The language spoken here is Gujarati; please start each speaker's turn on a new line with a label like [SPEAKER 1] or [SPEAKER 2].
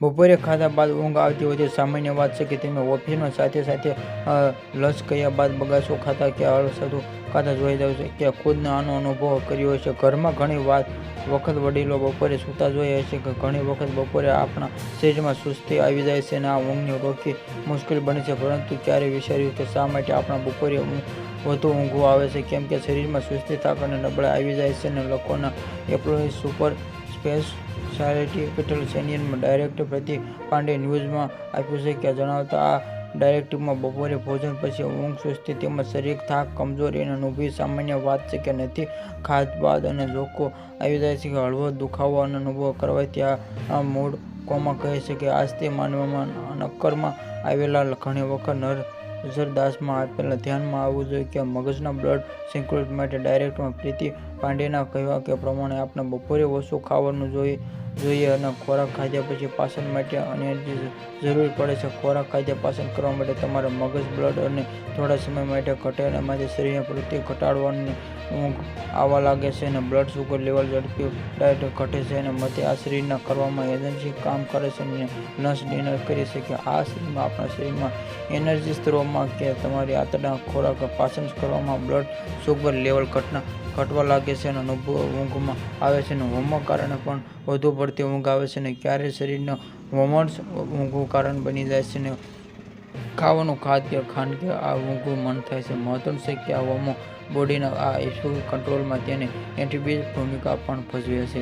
[SPEAKER 1] બપોરે ખાધા બાદ ઊંઘ આવતી હોય તો સામાન્ય વાત છે કે તમે ઓફિસમાં સાથે સાથે લંચ કર્યા બાદ બગાસો ખાતા કે અળસતું ખાતા જોઈ જાવ છે કે ખુદને આનો અનુભવ કર્યો હશે. ઘરમાં ઘણી વખત વડીલો બપોરે સૂતા જોઈ હશે કે ઘણી વખત બપોરે આપણા શરીરમાં સુસ્તી આવી જાય છે અને આ ઊંઘને રોકવી મુશ્કેલ બને છે. પરંતુ ક્યારે વિચાર્યું કે શા માટે આપણા બપોરે વધુ ઊંઘવું આવે છે? કેમ કે શરીરમાં સુસ્તી, થાક અને નબળાઈ આવી જાય છે. અને લોકોના employ super speciality hospital senior director Pratik Pandey ન્યૂઝમાં આપ્યું છે કે જણાવતા આ ડાયરેક્ટિવમાં બપોરે ભોજન પછી ઊંઘ સુસ્તી તેમજ શારીરિક થાક કમજોરી અનુભવવી સામાન્ય વાત છે કે નથી. ખાધા બાદ અને લોકો આવી જાય છે કે હળવો દુખાવો અનુભવ કરવાથી આ મૂડ કોમા કહે છે કે આસ્તે માનવામાં નક્કરમાં આવેલા ઘણી વખત નજરદાસમાં આપેલા ધ્યાનમાં આવવું જોઈએ કે મગજના બ્લડ સર્ક્યુલેશન માટે ડાયરેક્ટર પ્રીતિ પાંડેના કહેવા પ્રમાણે આપણે બપોરે ઓછું ખાવાનું જોઈએ અને ખોરાક ખાધા પછી પાચન માટે એનર્જી જરૂર પડે છે. ખોરાક ખાધા પાચન કરવા માટે તમારા મગજ બ્લડ અને થોડા સમય માટે ઘટે અને માટે શરીરની પ્રવૃત્તિ ઘટાડવાની ઊંઘ આવવા લાગે છે અને બ્લડ સુગર લેવલ ઝડપી ડાયટ ઘટે છે અને મતે આ શરીરના કરવામાં એનર્જી કામ કરે છે અને લંચ ડિનર કરી શકે આ શરીરમાં આપણા શરીરમાં એનર્જી સ્ત્રોતમાં કે તમારી આંતરડા ખોરાક પાચન કરવામાં બ્લડ સુગર લેવલ ઘટવા લાગે છે અને અનુભવ ઊંઘમાં આવે છે અને હોર્મોન કારણે પણ વધુ પડતી ઊંઘ આવે છે અને ક્યારે શરીરના હોર્મોન્સ ઊંઘનું કારણ બની જાય છે અને ખાવાનું ખાનગે આ ઊંઘવું મન થાય છે. મહત્વનું છે કે આ હોર્મોન બોડીના આ ઇશ્યુ કંટ્રોલમાં તેની એન્ટીબીજ ભૂમિકા પણ ભજવે છે.